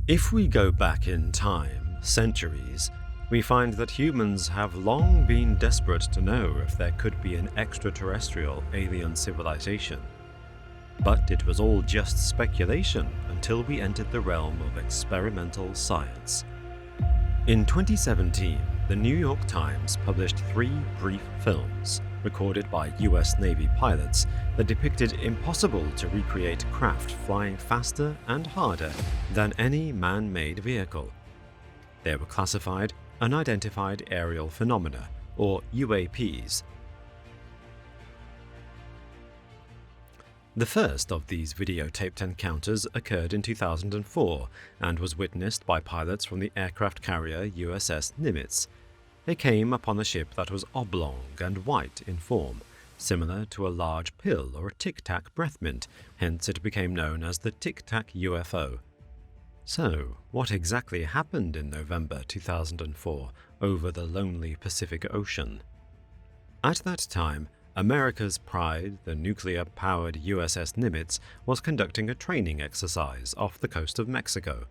If we go back in time, centuries, we find that humans have long been desperate to know if there could be an extraterrestrial alien civilization. But it was all just speculation until we entered the realm of experimental science. In 2017, the New York Times published 3 brief films recorded by US Navy pilots that depicted impossible to recreate craft flying faster and harder than any man-made vehicle. They were classified Unidentified Aerial Phenomena, or UAPs. The first of these videotaped encounters occurred in 2004 and was witnessed by pilots from the aircraft carrier USS Nimitz. They came upon a ship that was oblong and white in form, similar to a large pill or a tic-tac breath mint, hence it became known as the tic-tac UFO. So, what exactly happened in November 2004 over the lonely Pacific Ocean? At that time, America's pride, the nuclear-powered USS Nimitz, was conducting a training exercise off the coast of Mexico.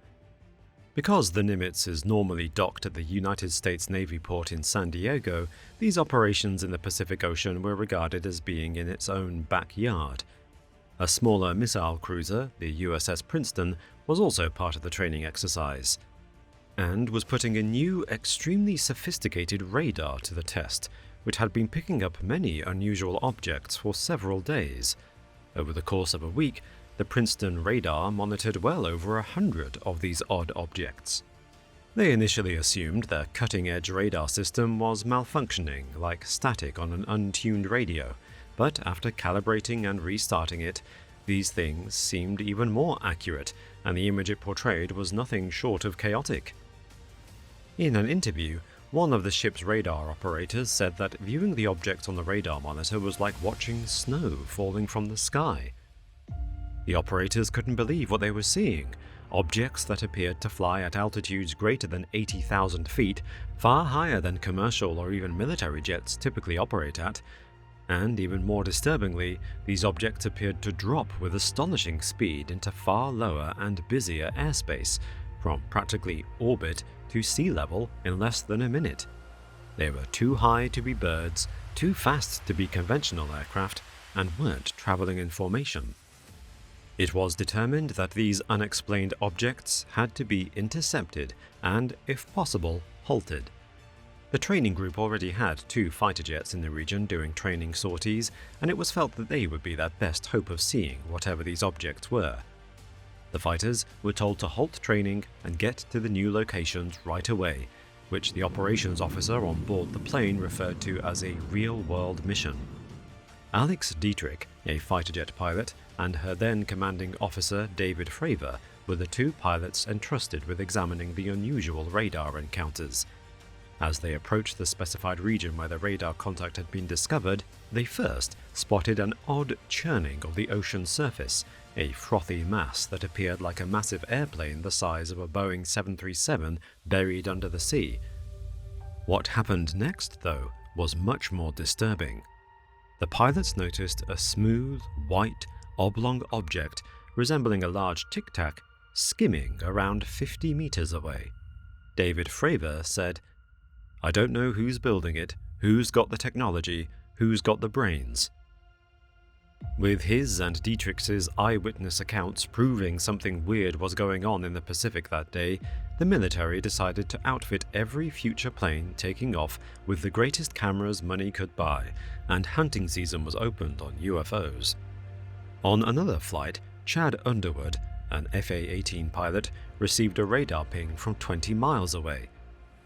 Because the Nimitz is normally docked at the United States Navy port in San Diego, these operations in the Pacific Ocean were regarded as being in its own backyard. A smaller missile cruiser, the USS Princeton, was also part of the training exercise, and was putting a new, extremely sophisticated radar to the test, which had been picking up many unusual objects for several days. Over the course of a week, the Princeton radar monitored well over 100 of these odd objects. They initially assumed their cutting-edge radar system was malfunctioning, like static on an untuned radio, but after calibrating and restarting it, these things seemed even more accurate, and the image it portrayed was nothing short of chaotic. In an interview, one of the ship's radar operators said that viewing the objects on the radar monitor was like watching snow falling from the sky. The operators couldn't believe what they were seeing, objects that appeared to fly at altitudes greater than 80,000 feet, far higher than commercial or even military jets typically operate at, and even more disturbingly, these objects appeared to drop with astonishing speed into far lower and busier airspace, from practically orbit to sea level in less than a minute. They were too high to be birds, too fast to be conventional aircraft, and weren't traveling in formation. It was determined that these unexplained objects had to be intercepted and, if possible, halted. The training group already had 2 fighter jets in the region doing training sorties, and it was felt that they would be their best hope of seeing whatever these objects were. The fighters were told to halt training and get to the new locations right away, which the operations officer on board the plane referred to as a real-world mission. Alex Dietrich, a fighter jet pilot, and her then commanding officer David Fravor were the 2 pilots entrusted with examining the unusual radar encounters. As they approached the specified region where the radar contact had been discovered, they first spotted an odd churning of the ocean surface, a frothy mass that appeared like a massive airplane the size of a Boeing 737 buried under the sea. What happened next, though, was much more disturbing. The pilots noticed a smooth, white, oblong object resembling a large tic-tac skimming around 50 meters away. David Fravor said, "I don't know who's building it, who's got the technology, who's got the brains." With his and Dietrich's eyewitness accounts proving something weird was going on in the Pacific that day, the military decided to outfit every future plane taking off with the greatest cameras money could buy, and hunting season was opened on UFOs. On another flight, Chad Underwood, an FA-18 pilot, received a radar ping from 20 miles away.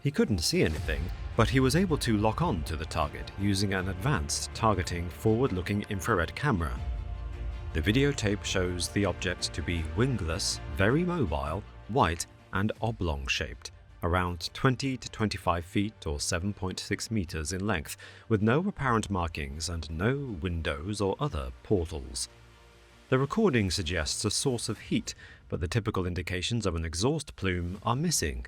He couldn't see anything, but he was able to lock on to the target using an advanced targeting forward-looking infrared camera. The videotape shows the object to be wingless, very mobile, white, and oblong-shaped, around 20 to 25 feet or 7.6 meters in length, with no apparent markings and no windows or other portals. The recording suggests a source of heat, but the typical indications of an exhaust plume are missing.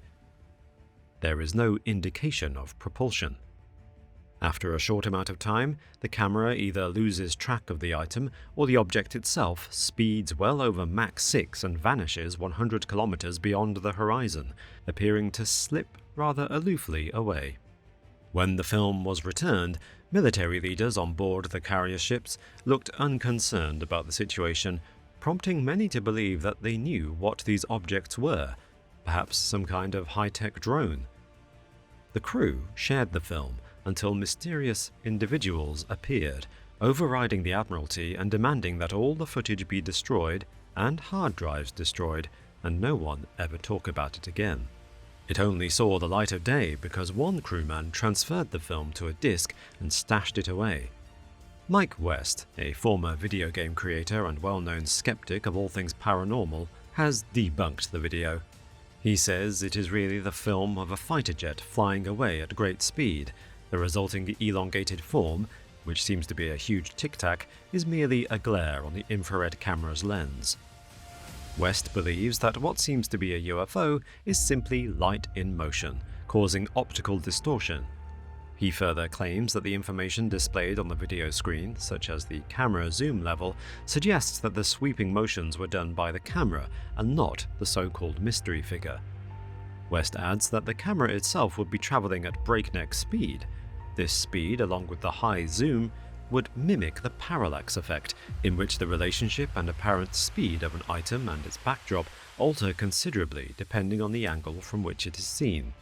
There is no indication of propulsion. After a short amount of time, the camera either loses track of the item or the object itself speeds well over Mach 6 and vanishes 100 kilometers beyond the horizon, appearing to slip rather aloofly away. When the film was returned, military leaders on board the carrier ships looked unconcerned about the situation, prompting many to believe that they knew what these objects were, perhaps some kind of high-tech drone. The crew shared the film until mysterious individuals appeared, overriding the Admiralty and demanding that all the footage be destroyed and hard drives destroyed, and no one ever talk about it again. It only saw the light of day because one crewman transferred the film to a disk and stashed it away. Mike West, a former video game creator and well-known skeptic of all things paranormal, has debunked the video. He says it is really the film of a fighter jet flying away at great speed. The resulting elongated form, which seems to be a huge tic-tac, is merely a glare on the infrared camera's lens. West believes that what seems to be a UFO is simply light in motion, causing optical distortion. He further claims that the information displayed on the video screen, such as the camera zoom level, suggests that the sweeping motions were done by the camera and not the so-called mystery figure. West adds that the camera itself would be traveling at breakneck speed. This speed, along with the high zoom, would mimic the parallax effect, in which the relationship and apparent speed of an item and its backdrop alter considerably depending on the angle from which it is seen.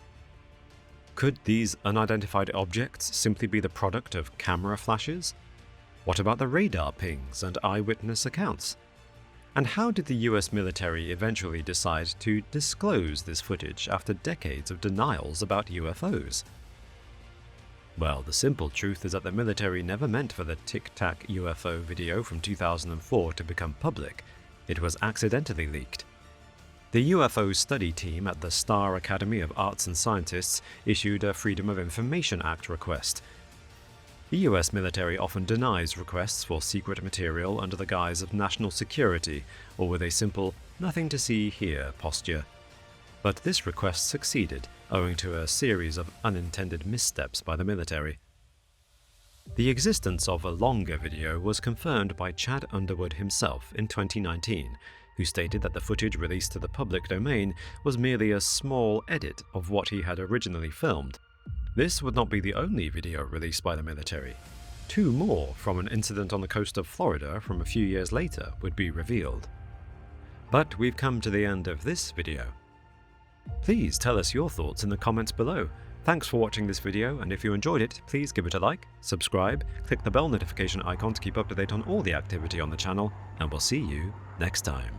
Could these unidentified objects simply be the product of camera flashes? What about the radar pings and eyewitness accounts? And how did the US military eventually decide to disclose this footage after decades of denials about UFOs? Well, the simple truth is that the military never meant for the Tic Tac UFO video from 2004 to become public. It was accidentally leaked. The UFO study team at the Star Academy of Arts and Scientists issued a Freedom of Information Act request. The US military often denies requests for secret material under the guise of national security or with a simple "nothing to see here" posture. But this request succeeded, owing to a series of unintended missteps by the military. The existence of a longer video was confirmed by Chad Underwood himself in 2019, who stated that the footage released to the public domain was merely a small edit of what he had originally filmed. This would not be the only video released by the military. 2 more from an incident on the coast of Florida from a few years later would be revealed. But we've come to the end of this video. Please tell us your thoughts in the comments below. Thanks for watching this video, and if you enjoyed it, please give it a like, subscribe, click the bell notification icon to keep up to date on all the activity on the channel, and we'll see you next time.